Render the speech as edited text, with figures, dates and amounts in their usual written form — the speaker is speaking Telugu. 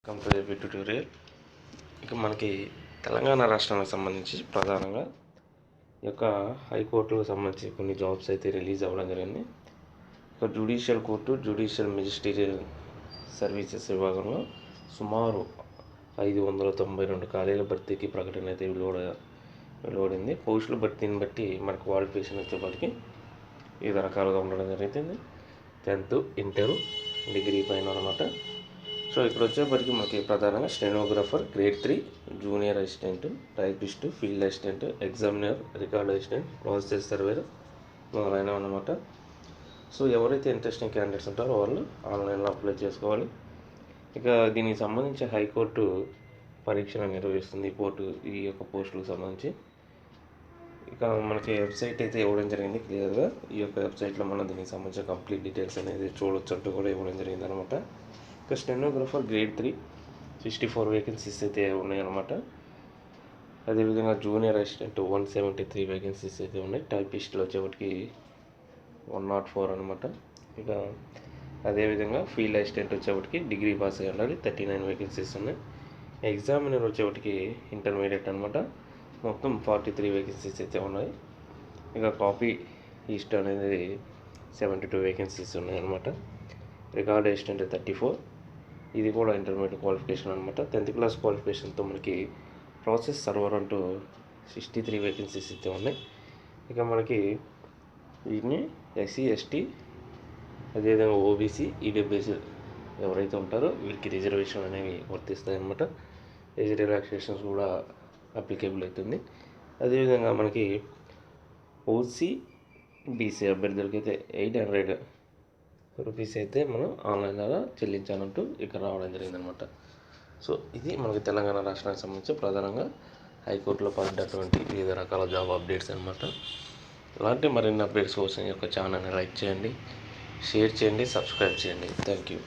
Welcome to AP tutorial. ఇక మనకి తెలంగాణ రాష్ట్రానికి సంబంధించి ప్రధానంగా ఈ యొక్క హైకోర్టుకు సంబంధించి కొన్ని జాబ్స్ అయితే రిలీజ్ అవ్వడం జరిగింది. ఇక జ్యుడిషియల్ కోర్టు, జ్యుడిషియల్ మెజిస్ట్రేరియల్ సర్వీసెస్ విభాగంలో సుమారు 592 ఖాళీల భర్తీకి ప్రకటన అయితే వెలువడింది. పోస్టుల భర్తీని బట్టి మన క్వాలిఫికేషన్ వచ్చేప్పటికి వివిధ రకాలుగా ఉండడం జరుగుతుంది. 10th, ఇంటర్, డిగ్రీ పైన అన్నమాట. సో ఇక్కడ వచ్చేప్పటికి మనకి ప్రధానంగా stenographer, grade 3, junior assistant, typist, field assistant, examiner, record assistant, process surveyor మొదలైనవి అన్నమాట. సో ఎవరైతే ఇంట్రెస్టింగ్ క్యాండిడేట్స్ ఉంటారో వాళ్ళు ఆన్లైన్లో అప్లై చేసుకోవాలి. ఇక దీనికి సంబంధించి హైకోర్టు పరీక్షలు నిర్వహిస్తుంది ఈ యొక్క పోస్టులకు సంబంధించి. ఇక మనకి వెబ్సైట్ అయితే ఇవ్వడం జరిగింది క్లియర్గా. ఈ యొక్క వెబ్సైట్లో మనం దీనికి సంబంధించిన కంప్లీట్ డీటెయిల్స్ అనేది చూడొచ్చు అంటూ కూడా ఇవ్వడం జరిగింది అనమాట. ఇక స్టెనోగ్రాఫర్ గ్రేడ్ 3 64 వేకెన్సీస్ అయితే ఉన్నాయన్నమాట. అదేవిధంగా జూనియర్ అసిస్టెంట్ 173 వేకెన్సీస్ అయితే ఉన్నాయి. టైపిస్ట్లో వచ్చేప్పటికి 104 అనమాట. ఇక అదేవిధంగా ఫీల్డ్ అసిస్టెంట్ వచ్చేప్పటికి డిగ్రీ పాస్ అయ్యి ఉండాలి, 39 వేకెన్సీస్ ఉన్నాయి. ఎగ్జామినర్ వచ్చేప్పటికి ఇంటర్మీడియట్ అనమాట, మొత్తం 43 వేకెన్సీస్ అయితే ఉన్నాయి. ఇక కాపీ ఈస్ట్ అనేది 72 వేకెన్సీస్ ఉన్నాయన్నమాట. రికార్డ్ అసిస్టెంట్ 34, ఇది కూడా ఇంటర్మీడియట్ క్వాలిఫికేషన్ అనమాట. 10th క్లాస్ క్వాలిఫికేషన్తో మనకి ప్రాసెస్ సర్వర్ అంటూ 63 వేకెన్సీస్ అయితే ఉన్నాయి. ఇక మనకి వీటిని ఎస్సీ, ఎస్టీ, అదేవిధంగా ఓబీసీ, ఈడబ్ల్యూఎస్ ఎవరైతే ఉంటారో వీరికి రిజర్వేషన్ అనేవి వర్తిస్తాయి అన్నమాట. ఏజ్ రిలాక్సేషన్స్ కూడా అప్లికేబుల్ అవుతుంది. అదేవిధంగా మనకి ఓసీ, బీసీ అభ్యర్థులకి అయితే 800 రూపీస్ అయితే మనం ఆన్లైన్ ద్వారా చెల్లించాలంటూ ఇక్కడ రావడం జరిగిందనమాట. సో ఇది మనకి తెలంగాణ రాష్ట్రానికి సంబంధించి ప్రధానంగా హైకోర్టులో పడినటువంటి వివిధ రకాల జాబ్ అప్డేట్స్ అనమాట. ఇలాంటి మరిన్ని అప్డేట్స్ కోసం ఈ యొక్క ఛానల్ని లైక్ చేయండి, షేర్ చేయండి, సబ్స్క్రైబ్ చేయండి. Thank you.